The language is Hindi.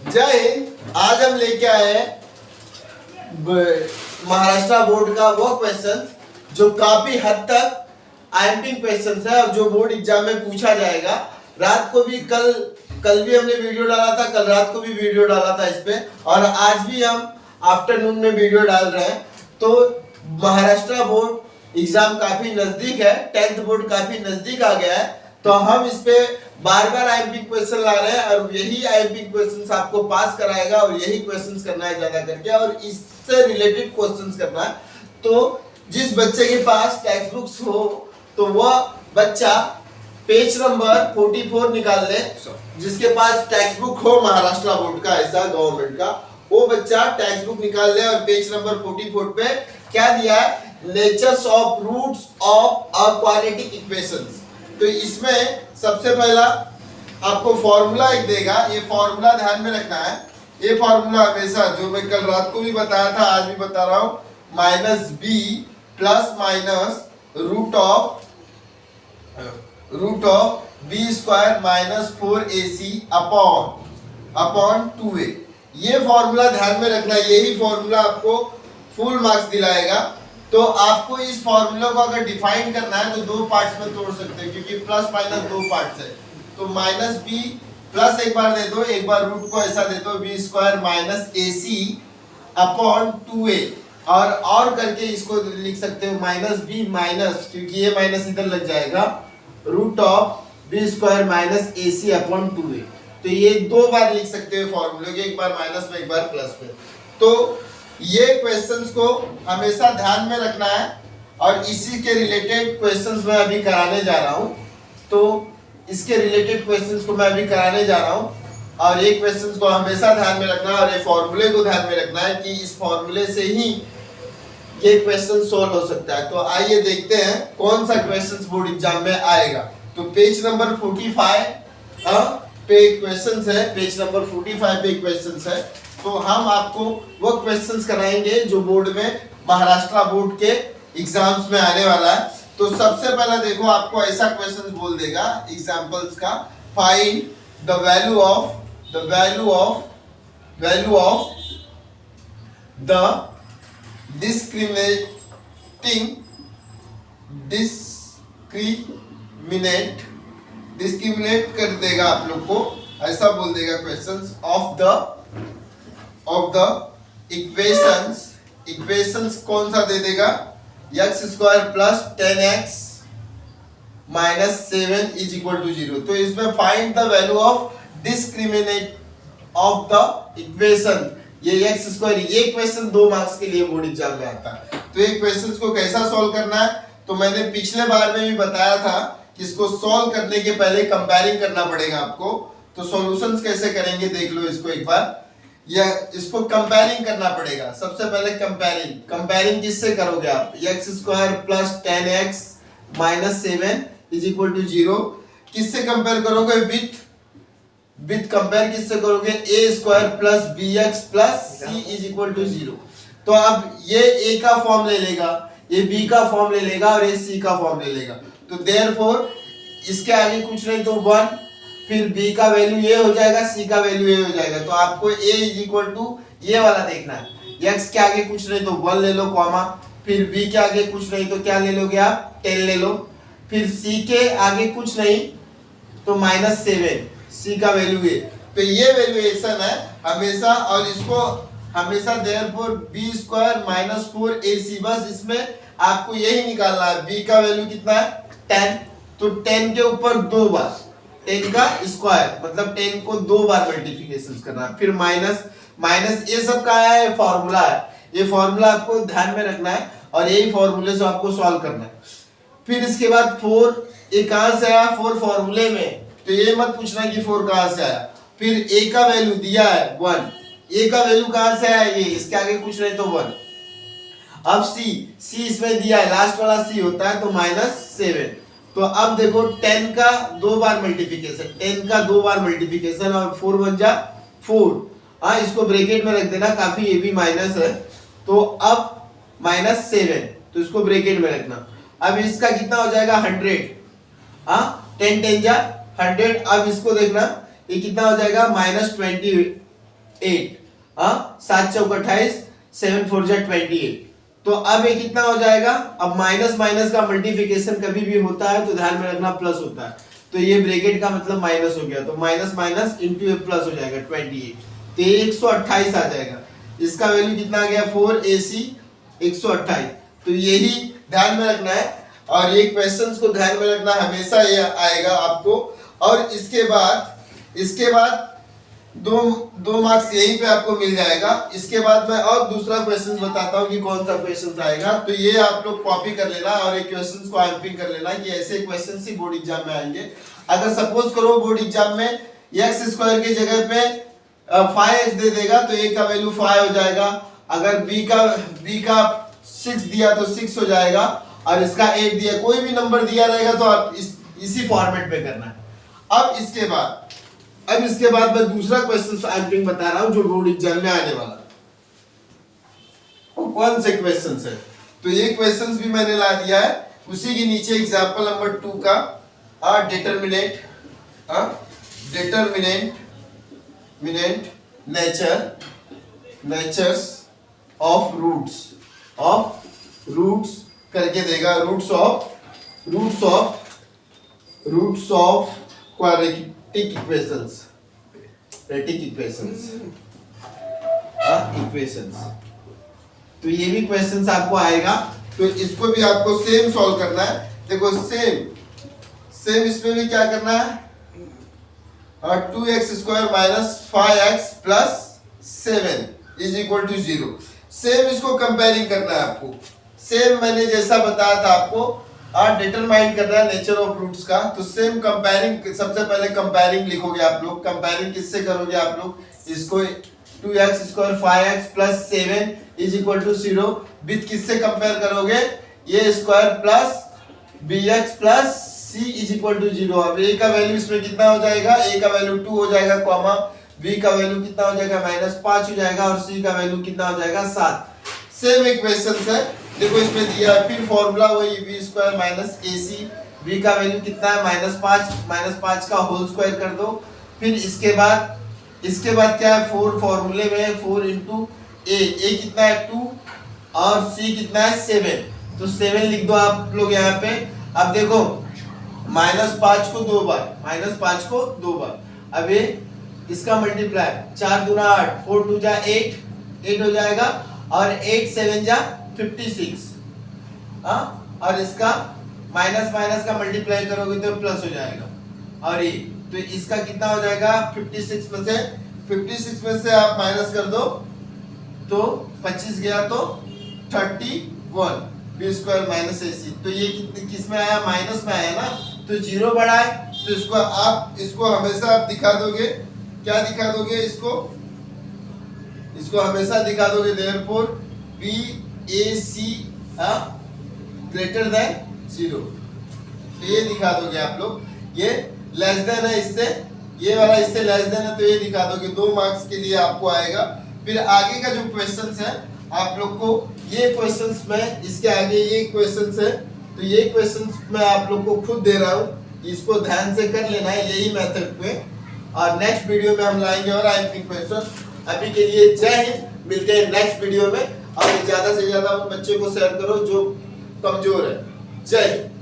जय हिंद। आज हम लेके आए हैं महाराष्ट्र बोर्ड का वो क्वेश्चन जो काफी हद तक आईएमपी क्वेश्चन है और जो बोर्ड एग्जाम में पूछा जाएगा। रात को भी कल भी हमने वीडियो डाला था, कल रात को भी वीडियो डाला था इस पे, और आज भी हम आफ्टरनून में वीडियो डाल रहे हैं। तो महाराष्ट्र बोर्ड एग्जाम काफी नजदीक है, 10th बोर्ड काफी नजदीक आ गया है, तो हम इस पे बार बार आईएमपी क्वेश्चन ला रहे हैं और यही आईएमपी क्वेश्चंस आपको पास कराएगा और यही क्वेश्चंस करना है ज्यादा करके और इससे रिलेटेड क्वेश्चंस करना है। तो जिस बच्चे के पास टेक्स्ट बुक्स हो तो वह बच्चा पेज नंबर 44 निकाल ले। जिसके पास टेक्स्ट बुक हो महाराष्ट्र बोर्ड का, ऐसा गवर्नमेंट का, वो बच्चा टेक्स्ट बुक निकाल ले और पेज नंबर 44 पे क्या दिया है, natures of roots of a quadratic equations. तो इसमें सबसे पहला आपको फॉर्मूला एक देगा, ये फॉर्मूला ध्यान में रखना है। ये फॉर्मूला हमेशा जो मैं कल रात को भी बताया था, आज भी बता रहा हूं, minus B plus minus root of B square minus 4ac upon 2a। ये फॉर्मूला ध्यान में रखना, यही फॉर्मूला आपको फुल मार्क्स दिलाएगा। तो आपको इस फॉर्मूला को अगर डिफाइन करना है तो दो पार्ट्स में तोड़ सकते हैं, क्योंकि प्लस माइनस दो पार्ट्स है। तो माइनस बी प्लस एक बार दे दो, एक बार रूट को ऐसा दे दो, B square minus ac upon 2a, और करके इसको लिख सकते हो माइनस बी माइनस, क्योंकि ये माइनस इधर लग जाएगा, root of B square minus ac upon 2a। तो ये दो बार लिख सकते हो फॉर्मूले के, एक बार माइनस में एक बार प्लस में। तो ये क्वेश्चंस को हमेशा ध्यान में रखना है और इसी के रिलेटेड क्वेश्चंस मैं अभी कराने जा रहा हूं। तो इसके रिलेटेड क्वेश्चंस को मैं अभी कराने जा रहा हूं और ये क्वेश्चंस को हमेशा ध्यान में रखना है और ये फॉर्मूले को ध्यान में रखना है कि इस फॉर्मूले से ही ये क्वेश्चन सोल्व हो सकता है। तो आइए देखते हैं कौन सा क्वेश्चन बोर्ड एग्जाम में आएगा। तो पेज नंबर 45 पे क्वेश्चंस है, पेज नंबर 45 पे क्वेश्चंस है। तो हम आपको वो क्वेश्चंस कराएंगे जो बोर्ड में महाराष्ट्र बोर्ड के एग्जाम्स में आने वाला है। तो सबसे पहला देखो, आपको ऐसा क्वेश्चंस बोल देगा एग्जांपल्स का, find the value of the discriminate कर देगा आप लोग को, ऐसा बोल देगा क्वेश्चंस ऑफ द इक्वेशंस कौन सा दे देगा, x square plus 10x minus 7 is equal to 0। तो इसमें find the value of discriminate of the equation, ये x स्क्वायर, ये क्वेश्चन 2 मार्क्स के लिए बोर्ड एग्जाम में आता है। तो ये क्वेश्चंस को कैसा सॉल्व करना है, तो मैंने पिछले बार में भी बताया था कि इसको सॉल्व करने के पहले कंपेयरिंग करना पड़ेगा आपको। तो सॉल्यूशंस कैसे करेंगे देख लो इसको एक बार, या इसको कंपेयरिंग करना पड़ेगा। सबसे पहले कंपेयरिंग किससे करोगे आप, x square plus 10x minus 7 is equal to 0 किससे कंपेयर करोगे, विथ कंपेयर किससे करोगे, a square plus bx plus c is equal to 0। तो अब ये a का फॉर्म ले लेगा, ये b का फॉर्म ले लेगा और ये c का फॉर्म ले लेगा। तो देयरफॉर इसके आगे कुछ नहीं तो 1, फिर b का वैल्यू ये हो जाएगा, c का वैल्यू ये हो जाएगा। तो आपको a इज इक्वल टू ये वाला देखना है, x के आगे कुछ नहीं तो 1 ले लो कॉमा, फिर b के आगे कुछ नहीं तो क्या ले लोगे आप, 10 ले लो, फिर c के आगे कुछ नहीं तो माइनस 7, c का वैल्यू ये। तो ये वैल्यूएशन है हमेशा, और इसको हमेशा therefore b square minus 4ac, बस इसमें आपको यही निकालना है। b का वैल्यू कितना है 10, तो 10 के ऊपर 2 बार 10 का स्क्वायर, मतलब 10 को 2 बार मल्टीप्लिकेशन करना है, फिर माइनस ये सब का है, फॉर्मूला है, ये फॉर्मूला आपको ध्यान में रखना है और यही फॉर्मूले से आपको सॉल्व करना है। फिर इसके बाद 4, ये कहां से आया, 4 फॉर्मूले में, तो ये मत पूछना कि 4 कहां से आया। फिर a का वैल्यू दिया है 1, a का वैल्यू कहां से आया, ये इसके आगे कुछ नहीं तो 1। अब c इसमें दिया है, लास्ट वाला c होता है, तो माइनस 7। तो अब देखो 10 का 2 बार मल्टीप्लिकेशन, 10 का 2 बार मल्टीप्लिकेशन और 4 बन जा 4। हाँ, इसको ब्रैकेट में रख देना, काफी ये भी माइनस है। तो अब माइनस 7, तो इसको ब्रैकेट में रखना। अब इसका कितना हो जाएगा 100, हाँ 10 10 जा 100। अब इसको देखना ये कितना हो जाएगा -20 8, हाँ 7 चौक 28, 7 4 जा 28। तो अब ये कितना हो जाएगा, अब माइनस माइनस का मल्टीप्लिकेशन कभी भी होता है तो ध्यान में रखना प्लस होता है, तो ये ब्रैकेट का मतलब माइनस हो गया, तो माइनस माइनस इंटू ए प्लस हो जाएगा 28, तो ये 128 आ जाएगा। इसका वैल्यू कितना आ गया 4ac 128। तो यही ध्यान में रखना है और ये क्वेश्चंस को ध्यान में रखना, हमेशा ये आएगा आपको। और इसके बाद दो मार्क्स यहीं पे आपको मिल जाएगा। इसके बाद मैं और दूसरा क्वेश्चन बताता हूँ कि कौन सा क्वेश्चन आएगा, तो ये आप लोग कॉपी कर लेना और एक क्वेश्चन को आइपिंग कर लेना कि ऐसे क्वेश्चन ही बोर्ड एग्जाम में आएंगे। अगर सपोज करो बोर्ड एग्जाम में एक्स स्क्वायर की जगह पे 5x दे देगा तो a का वैल्यू 5 हो जाएगा, अगर b का 6 दिया तो 6 हो जाएगा और इसका 8 दिया, कोई भी नंबर दिया रहेगा तो आप इसी फॉर्मेट पे करना है। अब इसके बाद मैं दूसरा क्वेश्चन आंसरिंग बता रहा हूं जो बोर्ड एग्जाम में आने वाला है। कौन से क्वेश्चंस है, तो ये क्वेश्चंस भी मैंने ला दिया है, उसी के नीचे एग्जांपल नंबर 2 का डिटरमिनेंट नेचर्स ऑफ रूट्स करके देगा, रूट्स ऑफ क्वाड्रेटिक इक्वेशंस। तो ये भी क्वेश्चंस आपको आएगा, तो इसको भी आपको सेम सॉल्व करना है। देखो सेम इसमें भी क्या करना है, 2x square minus 5x plus 7 is equal to 0। Same इसको कंपेयरिंग करना है आपको, सेम मैंने जैसा बताया था आपको डिटरमाइन करना है नेचर ऑफ रूट्स का। तो सेम कंपेयरिंग, सबसे पहले कंपेयरिंग लिखोगे आप लोग। कंपेयरिंग किससे करोगे आप लोग, इसको 2x square 5x plus 7 is equal to 0 with किससे कंपेयर करोगे, ये square plus bx plus c is equal to 0। अब a का वैल्यू इसमें कितना हो जाएगा, a का वैल्यू 2 हो जाएगा, कॉमा b का वैल्यू कितना हो जाएगा -5 हो जाएगा और c का वैल्यू कितना हो जाएगा 7। सेम इक्वेशंस है, देखो इसमें दिया है, फिर फॉर्मूला वही b square minus ac, b का वैल्यू कितना है -5 का होल स्क्वायर कर दो। फिर इसके बाद क्या है, 4 फॉर्मूले में 4 इंटू a कितना है 2 और c कितना है 7, तो 7 लिख दो आप लोग यहाँ पे। अब देखो -5 को 2 बार, अब ये इसका मल्टीप्लाई 4 दूना 8, 4 2 जा 8 हो जाएगा और 8 7 जा 56, और इसका माइनस का मल्टीप्लाई करोगे तो प्लस हो जाएगा। और ये तो इसका कितना हो जाएगा 56 में से आप माइनस कर दो तो 25 गया तो 31 b स्क्वायर माइनस ac। तो ये किस में आया, माइनस में आया ना, तो 0 बड़ा है, तो इसको हमेशा आप दिखा दोगे, क्या दिखा दोगे, इसको हमेशा दिखा दोगे देयरफॉर BAC ग्रेटर देन 0, तो ये दिखा दोगे आप लोग। ये लेस देन है इससे, ये वाला इससे लेस देन है, तो ये दिखा दोगे, 2 मार्क्स के लिए आपको आएगा। फिर आगे का जो क्वेश्चंस है आप लोग को, ये क्वेश्चंस में इसके आगे ये क्वेश्चंस है, तो ये क्वेश्चंस मैं आप लोग को खुद दे रहा हूँ, इसको ध्यान से कर लेना है यही मेथड पे, और नेक्स्ट वीडियो में हम लाएंगे और आएंगे क्वेश्चन। अभी के लिए जय हिंद, मिलते हैं नेक्स्ट वीडियो में, और ज्यादा से ज्यादा बच्चे को शेयर करो जो कमजोर है। जय हिंद।